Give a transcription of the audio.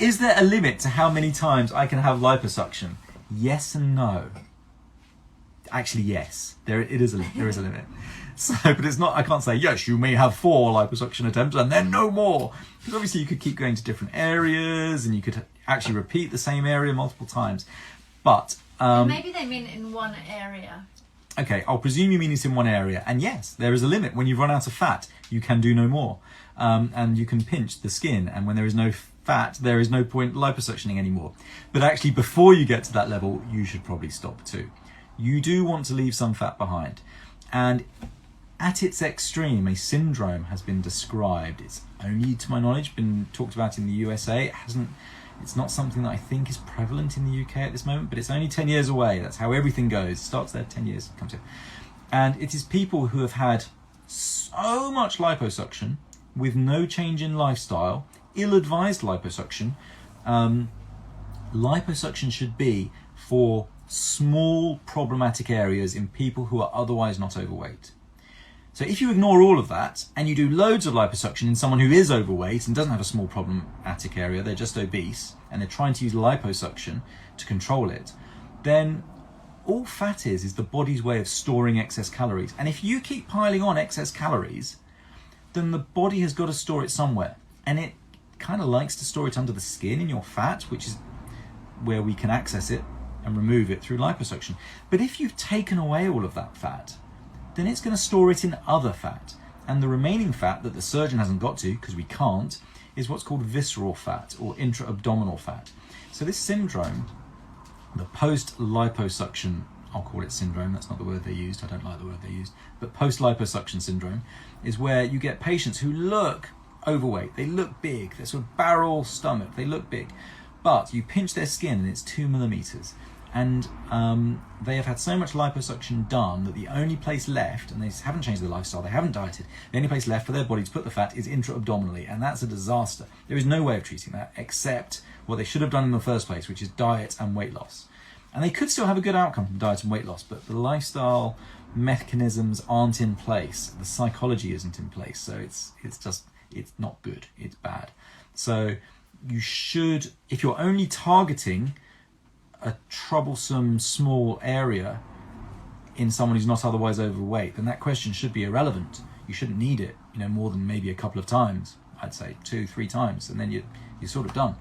Is there a limit to how many times I can have liposuction? Yes and no. Actually, yes. There is a limit. So, but it's not. I can't say yes. You may have 4 liposuction attempts and then no more, because obviously you could keep going to different areas and you could actually repeat the same area multiple times. But maybe they mean in one area. Okay, I'll presume you mean it's in one area, and yes, there is a limit. When you've run out of fat, you can do no more, and you can pinch the skin. And when there is no fat, there is no point liposuctioning anymore. But actually, before you get to that level, you should probably stop too. You do want to leave some fat behind, and at its extreme, a syndrome has been described. It's only, to my knowledge, been talked about in the USA. It's not something that I think is prevalent in the UK at this moment, but it's only 10 years away. That's how everything goes. It starts there, 10 years comes here. And it is people who have had so much liposuction with no change in lifestyle, ill-advised liposuction. Liposuction should be for small problematic areas in people who are otherwise not overweight. So if you ignore all of that and you do loads of liposuction in someone who is overweight and doesn't have a small problematic area, they're just obese, and they're trying to use liposuction to control it, then all fat is the body's way of storing excess calories. And if you keep piling on excess calories, then the body has got to store it somewhere. And it kind of likes to store it under the skin in your fat, which is where we can access it and remove it through liposuction. But if you've taken away all of that fat, then it's going to store it in other fat. And the remaining fat that the surgeon hasn't got to, because we can't, is what's called visceral fat or intra-abdominal fat. So this syndrome, the post-liposuction, I'll call it syndrome, that's not the word they used, I don't like the word they used, but post-liposuction syndrome is where you get patients who look overweight, they look big, they're sort of barrel stomach, they look big, but you pinch their skin and it's 2 millimeters. And they have had so much liposuction done that the only place left, and they haven't changed their lifestyle, they haven't dieted, the only place left for their body to put the fat is intra-abdominally, and that's a disaster. There is no way of treating that except what they should have done in the first place, which is diet and weight loss. And they could still have a good outcome from diet and weight loss, but the lifestyle mechanisms aren't in place, the psychology isn't in place, so it's not good, it's bad. So you should, if you're only targeting a troublesome small area in someone who's not otherwise overweight, then that question should be irrelevant. You shouldn't need it, more than maybe a couple of times. I'd say 2-3 times, and then you're sort of done.